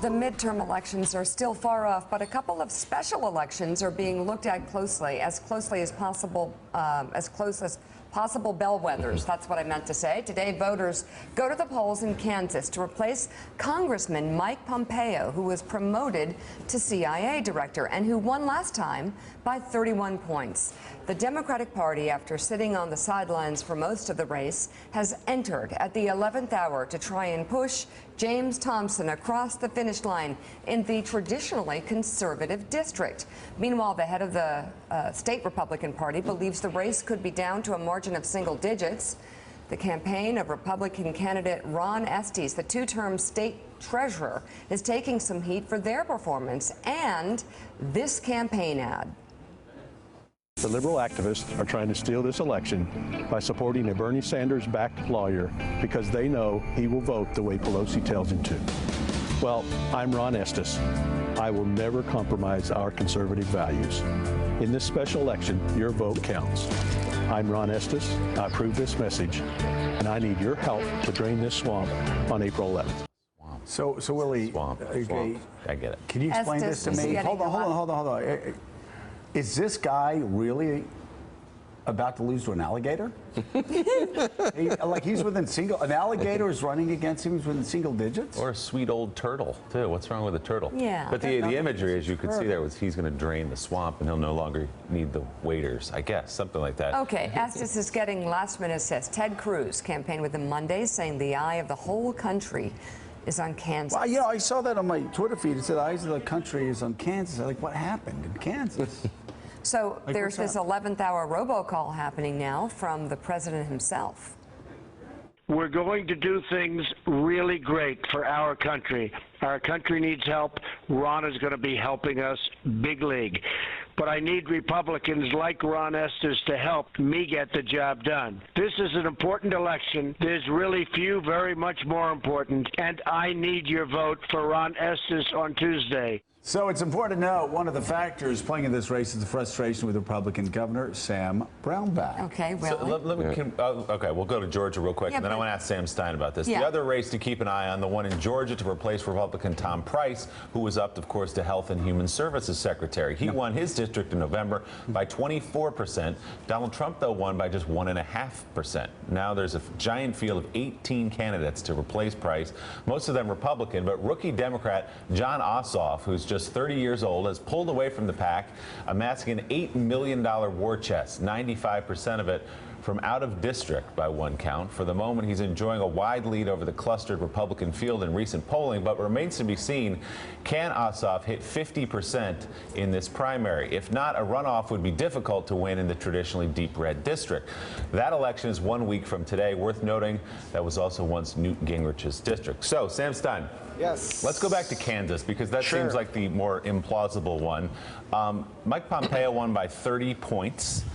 The midterm elections are still far off, but a couple of special elections are being looked at closely as possible, bellwethers. That's what I meant to say. Today, voters go to the polls in Kansas to replace Congressman Mike Pompeo, who was promoted to CIA director and who won last time by 31 points. The Democratic Party, after sitting on the sidelines for most of the race, has entered at the 11th hour to try and push James Thompson across the finish line in the traditionally conservative district. Meanwhile, the head of the state Republican Party believes the race could be down to a margin of single digits. The campaign of Republican candidate Ron Estes, the two-term state treasurer, is taking some heat for their performance and this campaign ad. The liberal activists are trying to steal this election by supporting a Bernie Sanders-backed lawyer because they know he will vote the way Pelosi tells him to. Well, I'm Ron Estes. I will never compromise our conservative values. In this special election, your vote counts. I'm Ron Estes. I approve this message, and I need your help to drain this swamp on April 11th. So Willie, Swamp. I get it. Can you explain this to me? Hold on. Is this guy really about to lose to an alligator? He's within an alligator is running against him, he's within single digits? Or a sweet old turtle, too. What's wrong with a turtle? Yeah. But the imagery, as you could see there, was he's going to drain the swamp and he'll no longer need the waiters, I guess, something like that. Okay, Estes is getting last-minute assists. Ted Cruz campaigned with him Monday, saying the eye of the whole country is on Kansas. Well, I saw that on my Twitter feed. It said, eyes of the country is on Kansas. I'm like, what happened in Kansas? So there's this 11th hour robocall happening now from the president himself. We're going to do things really great for our country. Our country needs help. Ron is going to be helping us big league. But I need Republicans like Ron Estes to help me get the job done. This is an important election. There's really few very much more important, and I need your vote for Ron Estes on Tuesday. So it's important to note one of the factors playing in this race is the frustration with Republican Governor Sam Brownback. Okay, well. So okay, we'll go to Georgia real quick, and then I want to ask Sam Stein about this. The other race to keep an eye on, the one in Georgia to replace Republican Tom Price, who was up, of course, to Health and Human Services Secretary. He won his district in November by 24%. Donald Trump, though, won by just 1.5%. Now there's a giant field of 18 candidates to replace Price, most of them Republican, but rookie Democrat Jon Ossoff, who's just 30 years old, has pulled away from the pack, amassing an $8 million war chest, 95% of it from out of district by one count. For the moment, he's enjoying a wide lead over the clustered Republican field in recent polling, but remains to be seen, can Ossoff hit 50% in this primary? If not, a runoff would be difficult to win in the traditionally deep red district. That election is 1 week from today. Worth noting, that was also once Newt Gingrich's district. So, Sam Stein. Yes. Let's go back to Kansas, because that seems like the more implausible one. Mike Pompeo won by 30 points.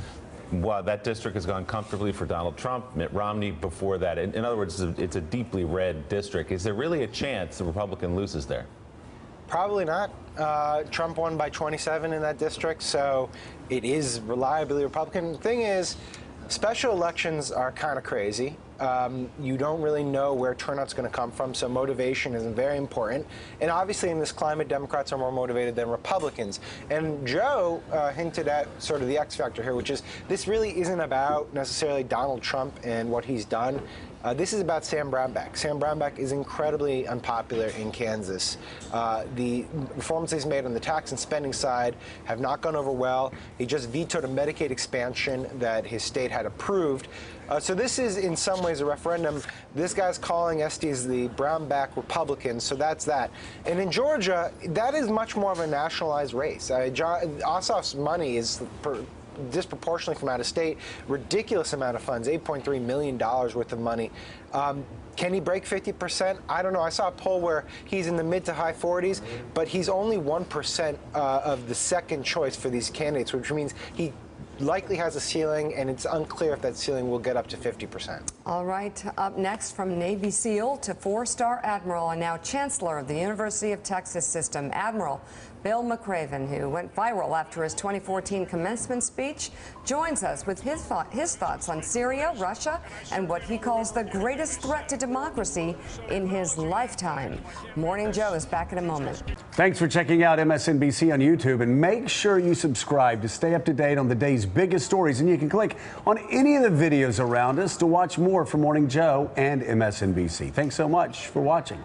Well, that district has gone comfortably for Donald Trump, Mitt Romney before that. In other words, it's a deeply red district. Is there really a chance the Republican loses there? Probably not. Trump won by 27 in that district, so it is reliably Republican. The thing is, special elections are kind of crazy. You don't really know where turnout's going to come from, so motivation is very important. And obviously in this climate, Democrats are more motivated than Republicans. And Joe hinted at sort of the X factor here, which is this really isn't about necessarily Donald Trump and what he's done. This is about Sam Brownback. Sam Brownback is incredibly unpopular in Kansas. The reforms he's made on the tax and spending side have not gone over well. He just vetoed a Medicaid expansion that his state had approved. So this is in some ways a referendum. This guy's calling Estes the Brownback Republican, so that's that. And in Georgia, that is much more of a nationalized race. Ossoff's money is disproportionately from out of state, ridiculous amount of funds, $8.3 million worth of money. Can he break 50%? I don't know. I saw a poll where he's in the mid to high 40s, but he's only 1% of the second choice for these candidates, which means he likely has a ceiling, and it's unclear if that ceiling will get up to 50%. All right, up next, from Navy SEAL to four-star Admiral and now Chancellor of the University of Texas System, Admiral Bill McRaven, who went viral after his 2014 commencement speech, joins us with his thoughts on Syria, Russia, and what he calls the greatest threat to democracy in his lifetime. Morning Joe is back in a moment. Thanks for checking out MSNBC on YouTube, and make sure you subscribe to stay up to date on the day's biggest stories. And you can click on any of the videos around us to watch more from Morning Joe and MSNBC. Thanks so much for watching.